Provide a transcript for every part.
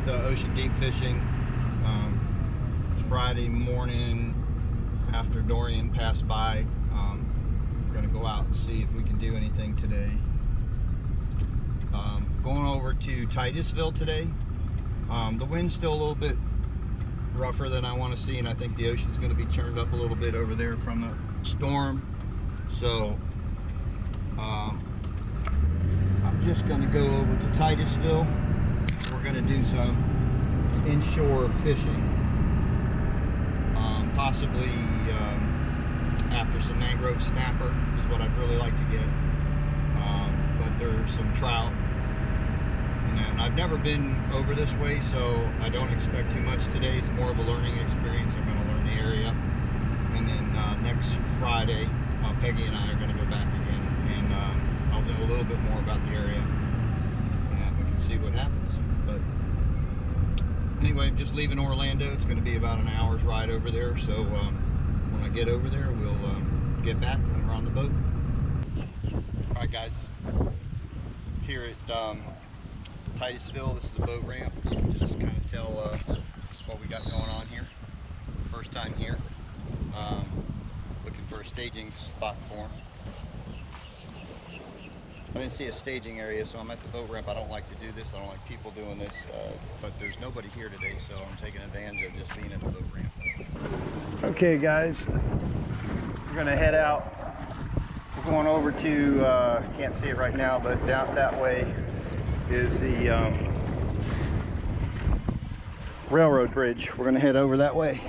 with ocean deep fishing. It's Friday morning after Dorian passed by. We're going to go out and see if we can do anything today. Going over to Titusville today. The wind's still a little bit rougher than I want to see, and I think the ocean's going to be churned up a little bit over there from the storm. So I'm just going to go over to Titusville. We're going to do some inshore fishing, possibly after some mangrove snapper is what I'd really like to get, but there's some trout. And I've never been over this way, so I don't expect too much today. It's more of a learning experience. I'm going to learn the area, and then next Friday Peggy and I are going to go back again, and I'll know a little bit more about the area, and we can see what happens. But anyway, I'm just leaving Orlando. It's going to be about an hour's ride over there, so when I get over there, we'll get back when we're on the boat. Alright guys, here at Titusville, this is the boat ramp. You can just kind of tell what we got going on here. First time here. Looking for a staging spot for them. I didn't see a staging area, so I'm at the boat ramp. I don't like to do this. I don't like people doing this, but there's nobody here today, so I'm taking advantage of just being at the boat ramp. Okay guys, we're gonna head out. We're going over to, can't see it right now, but down that way is the railroad bridge. We're gonna head over that way.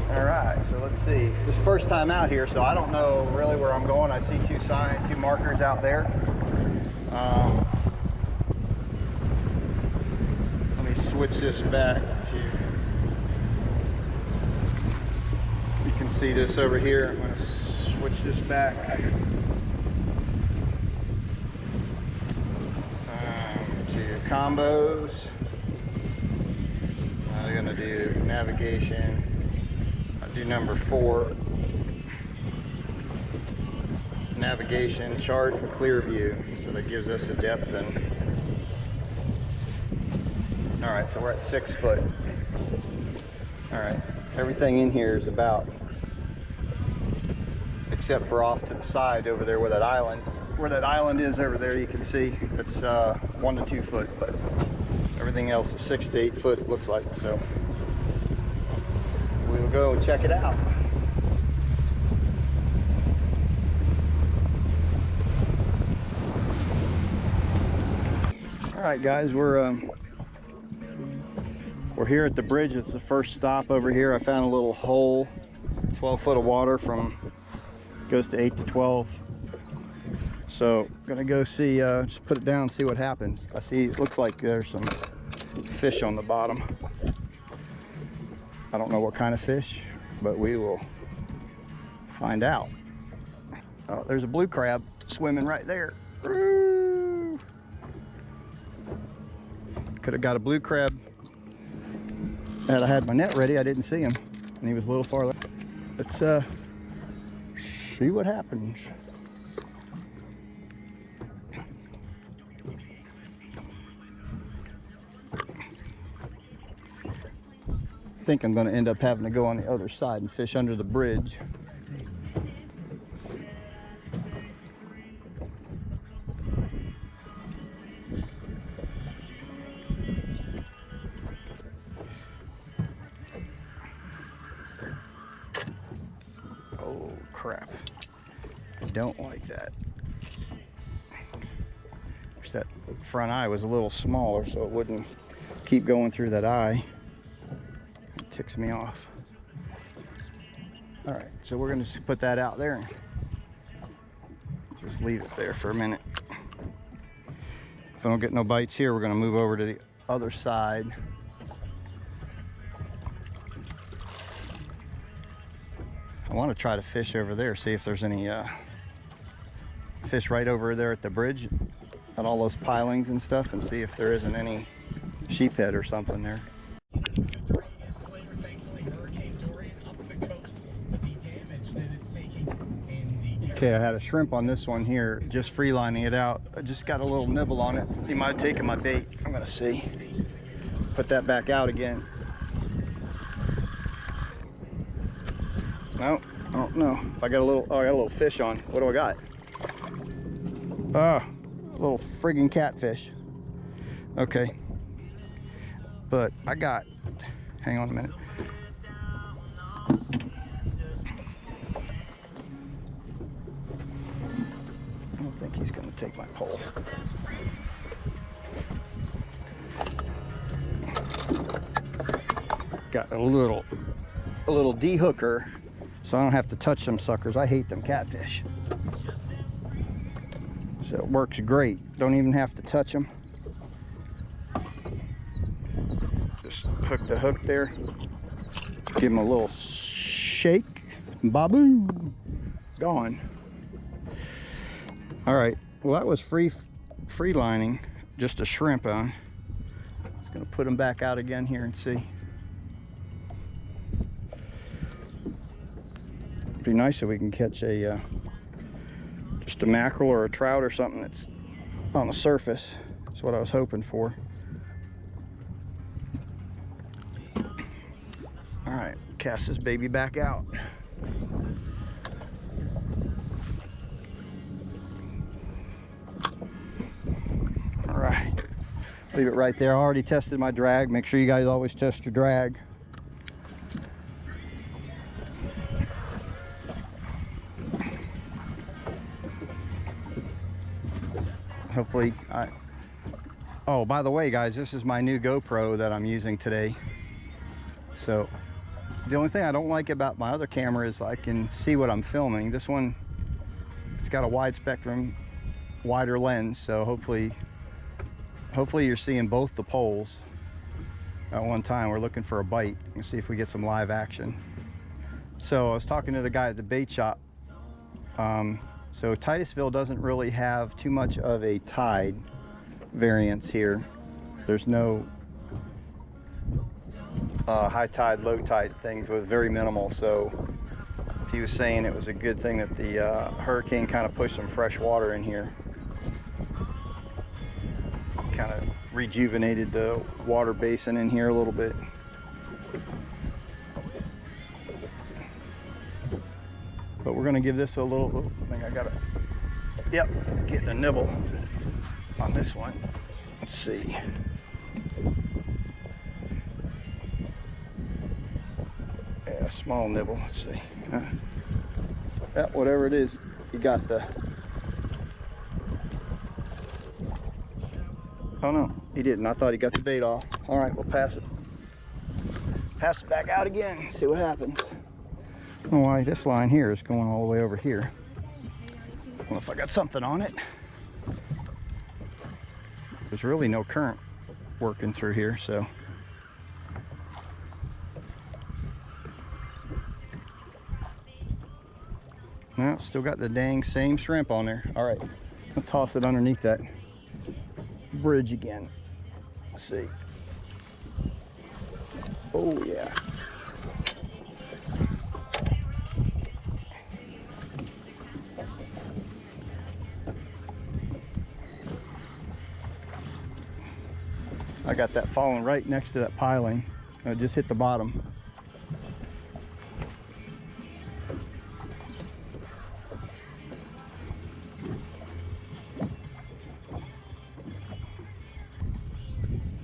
All right, so let's see. This is the first time out here, so I don't know really where I'm going. I see two markers out there. Let me switch this back to, you can see this over here. I'm going to switch this back. To combos. I'm going to do navigation. I'll do number 4. Navigation, chart, and clear view. So that gives us a depth. And all right, so we're at 6 foot. All right, everything in here is about, except for off to the side over there where that island is over there, you can see it's 1 to 2 foot, but everything else is 6 to 8 foot, it looks like. So we'll go check it out. All right guys, we're here at the bridge. It's the first stop over here. I found a little hole, 12 foot of water, goes to 8 to 12. So gonna go see, just put it down and see what happens. I see, it looks like there's some fish on the bottom. I don't know what kind of fish, but we will find out. Oh, there's a blue crab swimming right there. Could have got a blue crab. Had I had my net ready, I didn't see him, and he was a little far left. Let's see what happens. I think I'm going to end up having to go on the other side and fish under the bridge. Oh crap, I don't like that. Wish that front eye was a little smaller so it wouldn't keep going through that eye. It ticks me off. All right, so we're gonna just put that out there and just leave it there for a minute. If I don't get no bites here, we're gonna move over to the other side. I want to try to fish over there, see if there's any fish right over there at the bridge, at all those pilings and stuff, and see if there isn't any sheephead or something there. Okay, I had a shrimp on this one here, just free lining it out. I just got a little nibble on it. He might have taken my bait. I'm gonna see. Put that back out again. No, I don't know. If I got a little, oh, I got a little fish on. What do I got? Ah, a little friggin' catfish. Okay. But I got, hang on a minute. I don't think he's gonna take my pole. Got a little de-hooker, so I don't have to touch them suckers. I hate them catfish. So it works great. Don't even have to touch them. Just hook the hook there. Give them a little shake. Baboo! Gone. All right. Well, that was free lining. Just a shrimp on. Just gonna put them back out again here and see. Be nice if we can catch a just a mackerel or a trout or something that's on the surface. That's what I was hoping for. All right, cast this baby back out. All right, leave it right there. I already tested my drag. Make sure you guys always test your drag. Hopefully, oh, by the way, guys, this is my new GoPro that I'm using today. So the only thing I don't like about my other camera is I can see what I'm filming. This one, it's got a wide spectrum, wider lens. So hopefully you're seeing both the poles at one time. We're looking for a bite and see if we get some live action. So I was talking to the guy at the bait shop. So Titusville doesn't really have too much of a tide variance here. There's no high tide, low tide things, with very minimal. So he was saying it was a good thing that the hurricane kind of pushed some fresh water in here. Kind of rejuvenated the water basin in here a little bit. But we're gonna give this a little, I think I got yep, getting a nibble on this one. Let's see. Yeah, small nibble, let's see. Yeah, whatever it is, you got the, oh no, he didn't. I thought he got the bait off. All right, we'll pass it back out again, see what happens. I don't know why this line here is going all the way over here. I don't know if I got something on it. There's really no current working through here, so. No, still got the dang same shrimp on there. All right, I'll toss it underneath that bridge again. Let's see. Oh yeah. I got that falling right next to that piling. I just hit the bottom.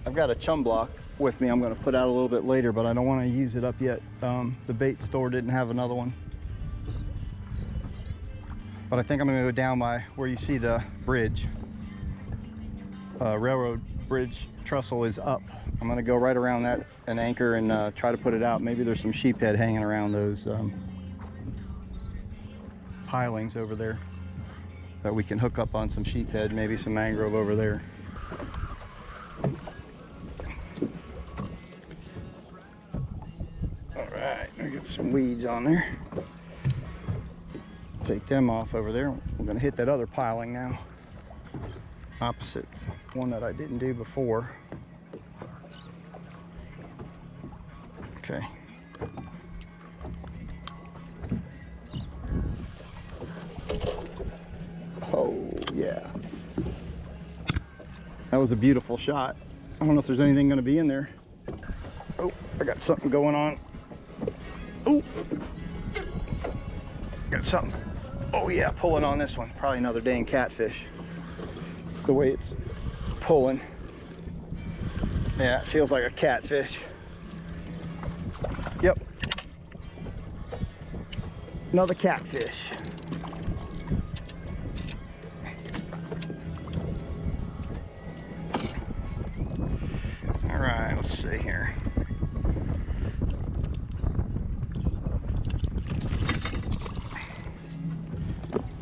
I've got a chum block with me I'm going to put out a little bit later, but I don't want to use it up yet. The bait store didn't have another one. But I think I'm going to go down by where you see the bridge. Railroad bridge trestle is up. I'm going to go right around that and anchor and try to put it out. Maybe there's some sheephead hanging around those pilings over there that we can hook up on some sheephead, maybe some mangrove over there. All right, I get some weeds on there. Take them off over there. We're going to hit that other piling now. Opposite one that I didn't do before. Okay. That was a beautiful shot. I don't know if there's anything going to be in there. Oh, I got something going on. Oh, got something. Oh yeah, pulling on this one. Probably another dang catfish. The way it's pulling. Yeah, it feels like a catfish. Yep. Another catfish. All right, let's see here.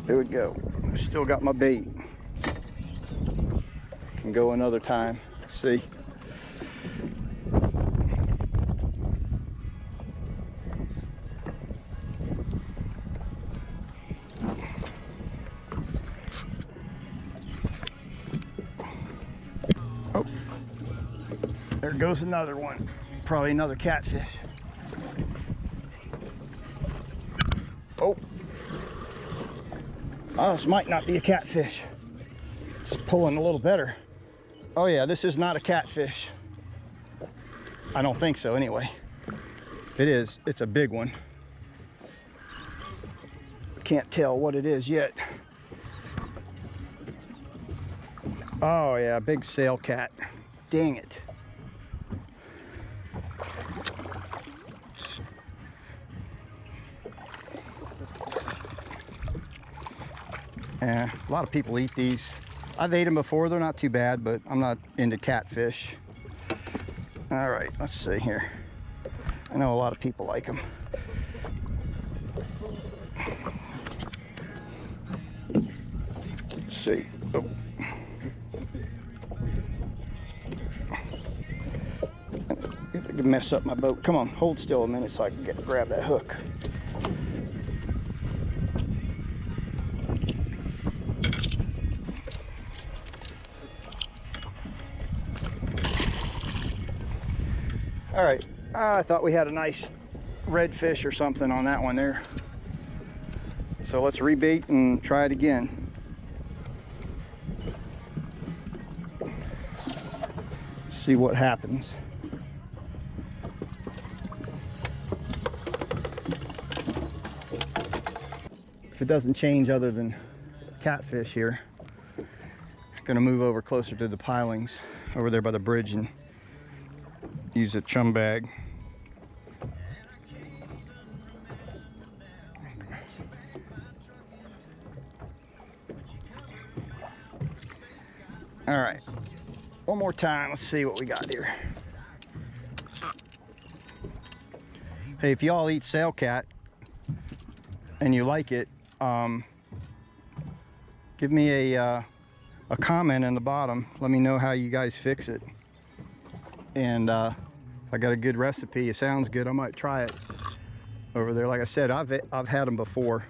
There we go. Still got my bait. Can go another time. Let's see. Oh, there goes another one. Probably another catfish. Oh. Oh, this might not be a catfish. It's pulling a little better. Oh yeah, this is not a catfish. I don't think so anyway. It is, it's a big one. Can't tell what it is yet. Oh yeah, big sail cat. Dang it. Yeah, a lot of people eat these. I've ate them before, they're not too bad, but I'm not into catfish. All right, let's see here. I know a lot of people like them. Let's see. Oh. I could mess up my boat. Come on, hold still a minute so I can grab that hook. All right, I thought we had a nice redfish or something on that one there. So let's rebait and try it again. See what happens. If it doesn't change other than catfish here, I'm gonna move over closer to the pilings over there by the bridge and use a chum bag. All right, one more time. Let's see what we got here. Hey, if y'all eat sailcat and you like it, give me a comment in the bottom. Let me know how you guys fix it. And if I got a good recipe, it sounds good, I might try it over there. Like I said, I've had them before,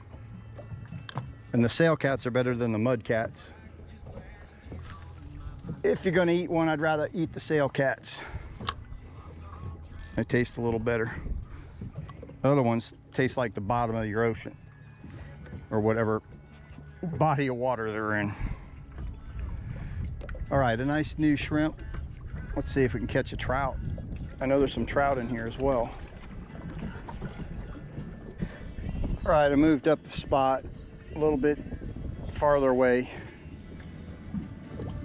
and the sail cats are better than the mud cats. If you're gonna eat one, I'd rather eat the sail cats. They taste a little better. The other ones taste like the bottom of your ocean or whatever body of water they're in. All right, a nice new shrimp. Let's see if we can catch a trout. I know there's some trout in here as well. All right, I moved up a spot a little bit farther away.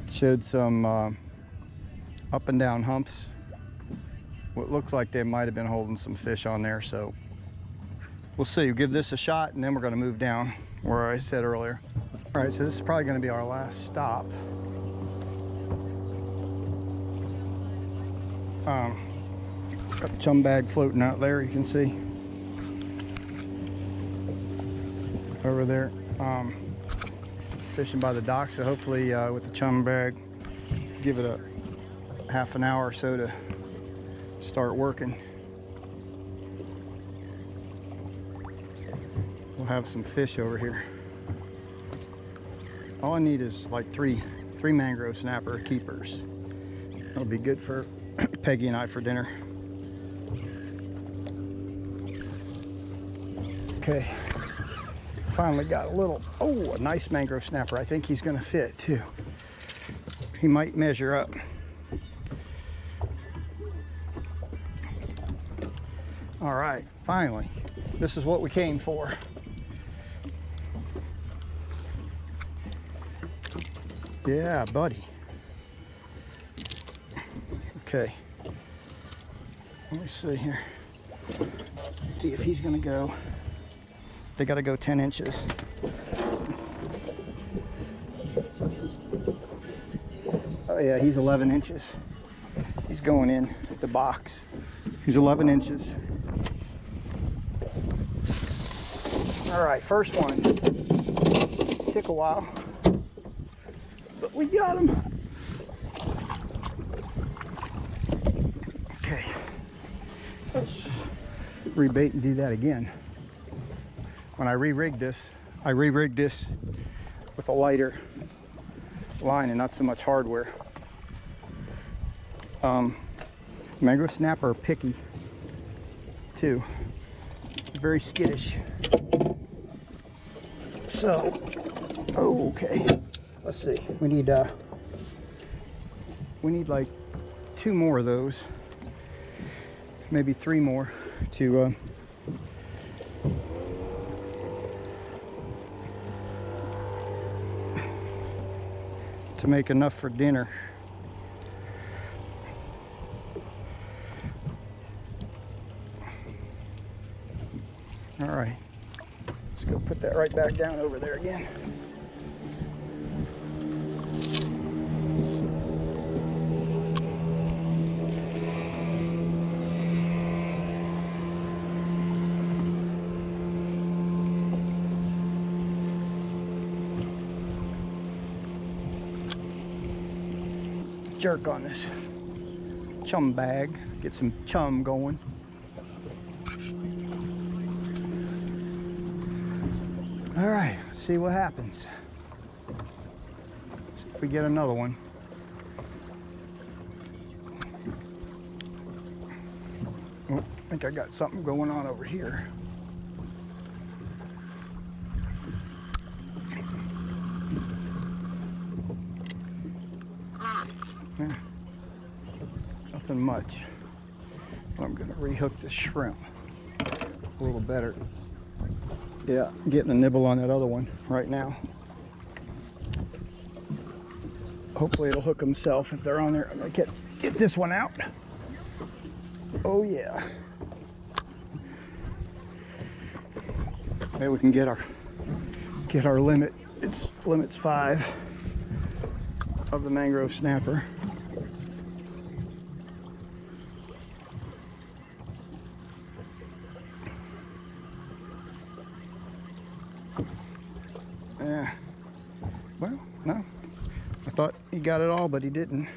Showed some up and down humps. What looks like they might have been holding some fish on there, so we'll see. We'll give this a shot and then we're gonna move down where I said earlier. All right, so this is probably gonna be our last stop. Got the chum bag floating out there, you can see. Over there. Fishing by the dock, so hopefully with the chum bag, give it a half an hour or so to start working. We'll have some fish over here. All I need is like three mangrove snapper keepers. That'll be good for Peggy and I for dinner. Okay, finally got a little, oh, a nice mangrove snapper. I think he's gonna fit too. he might measure up. All right, finally, this is what we came for. Yeah, buddy. Okay. Let me see here. See if he's gonna go. They gotta go 10 inches. Oh yeah, he's 11 inches. He's going in the box. He's 11 inches. All right, first one. Took a while, but we got him. Okay, let's rebait and do that again. When I re-rigged this with a lighter line and not so much hardware. Mangrove snapper are picky too, very skittish. So, okay, let's see. We need like 2 more of those, maybe 3 more to make enough for dinner. All right, let's go put that right back down over there again. Jerk on this chum bag, get some chum going. All right, let's see what happens. See if we get another one. Oh, I think I got something going on over here. Yeah, nothing much. But I'm gonna rehook the shrimp a little better. Yeah, getting a nibble on that other one right now. Hopefully it'll hook himself if they're on there. I'm gonna get this one out. Oh yeah. Maybe we can get our limit. Limit's 5 of the mangrove snapper. Yeah. Well, no. I thought he got it all, but he didn't.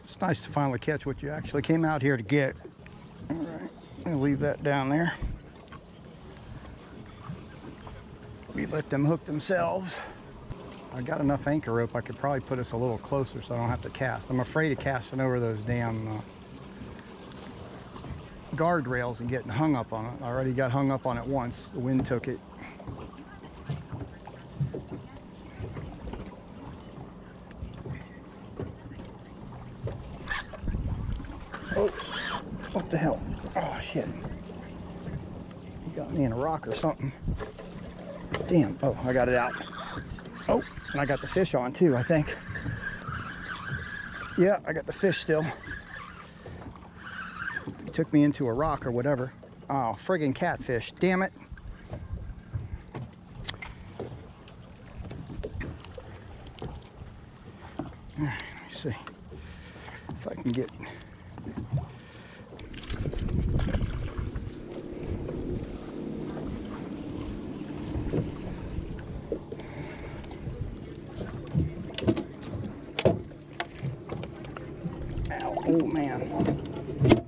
It's nice to finally catch what you actually came out here to get. All right, I'll leave that down there. We let them hook themselves. I got enough anchor rope. I could probably put us a little closer so I don't have to cast. I'm afraid of casting over those damn guardrails and getting hung up on it. I already got hung up on it once. The wind took it. Oh, what the hell? Oh shit. He got me in a rock or something. Damn. Oh, I got it out. Oh, and I got the fish on too, I think. Yeah, I got the fish still. He took me into a rock or whatever. Oh, friggin' catfish. Damn it. All right, let me see if I can get. Oh man,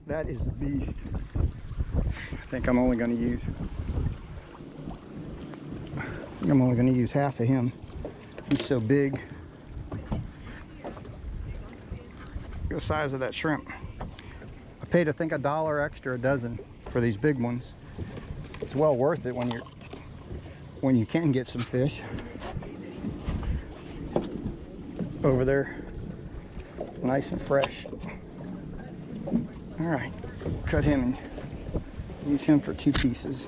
that is a beast. I think I'm only going to use half of him. He's so big. at the size of that shrimp. I paid, I think, $1 extra a dozen for these big ones. It's well worth it when you can get some fish. Over there, nice and fresh. All right, cut him and use him for 2 pieces.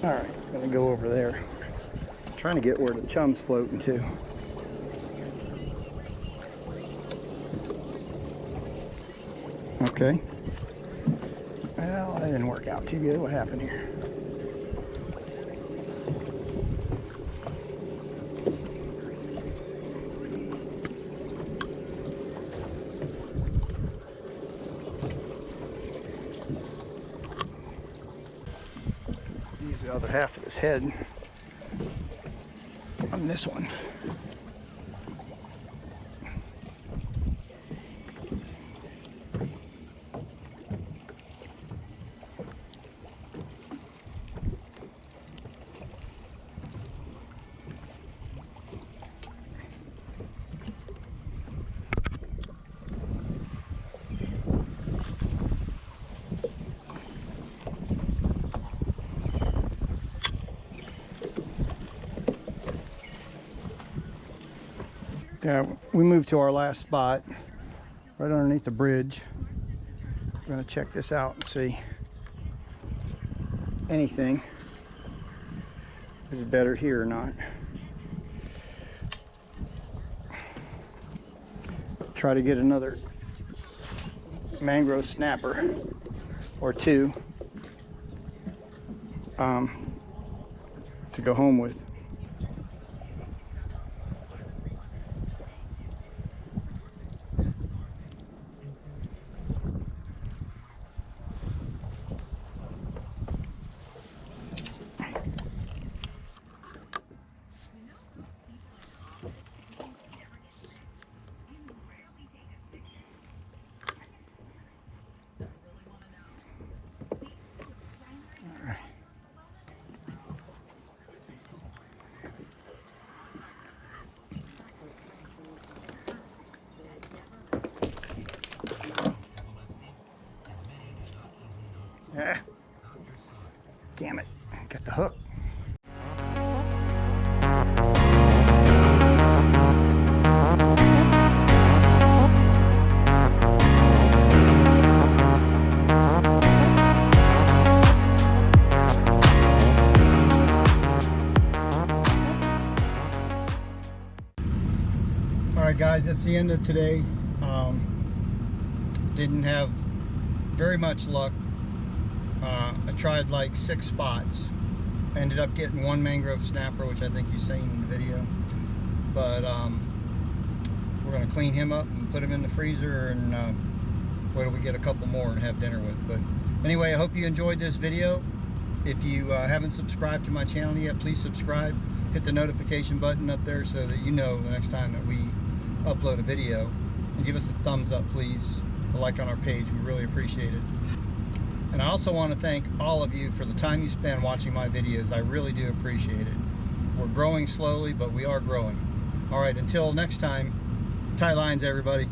All right, I'm gonna go over there. I'm trying to get where the chum's floating to. Okay. Well, that didn't work out too good. What happened here? Use the other half of his head on this one. Yeah, we moved to our last spot, right underneath the bridge. We're gonna check this out and see anything is better here or not. Try to get another mangrove snapper or 2 to go home with. Yeah. Damn it. Got the hook. All right, guys, that's the end of today. Didn't have very much luck. I tried like 6 spots. Ended up getting 1 mangrove snapper, which I think you've seen in the video. But we're going to clean him up and put him in the freezer and wait till we get a couple more and have dinner with. But anyway, I hope you enjoyed this video. If you haven't subscribed to my channel yet, please subscribe. Hit the notification button up there so that you know the next time that we upload a video. And give us a thumbs up, please. A like on our page. We really appreciate it. And I also want to thank all of you for the time you spend watching my videos. I really do appreciate it. We're growing slowly, but we are growing. All right, until next time, tight lines, everybody.